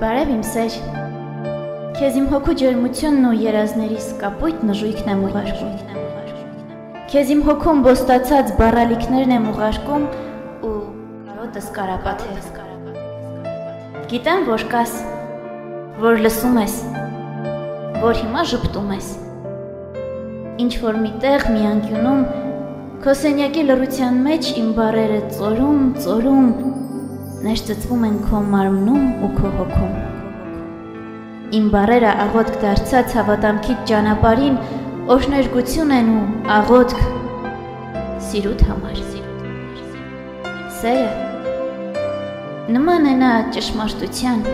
Բարև իմ սեր, քեզ իմ հոգու ջերմությունն ու երազներիս կապույտ նժույգն եմ ուղարկում, քեզ իմ հոգում բոստացած բառալիքներն եմ ուղարկում ու կարոտս կարապաթև, գիտեմ, որ կաս, որ լսում ես, որ հիմա ժպտում ես, ինչ-որ մի տեղ մի անկյունում, քո սենյակի լռության մեջ իմ բառերը ծորում, ներծծվում են քո մարմնում ու քո հոգում։ Իմ բառերը աղոտք դարձած հավատամքիդ ճանապարհին օրհներգություն են ու աղոտք սիրուդ համար։ Սերը նման է նա ճշմարտության,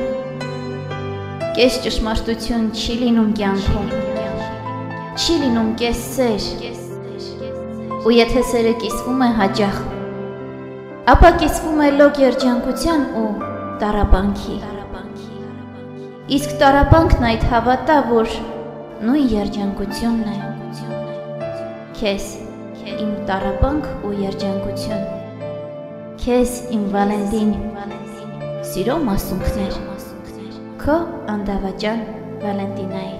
կես ճշմարտություն չի լինում կյանքում, չի լինում կես սեր, ու եթե սերը կիսվում է հաճախ, ապա կիսվում է լոկ երջանկության ու տառապանքի, իսկ տառապանքն այդ հավատա, որ նույն երջանկությունն է, քեզ իմ տառապանք ու երջանկություն, քեզ իմ Վալենտին, սիրո մասունքներ, քո անդավաճան Վալենտինայի։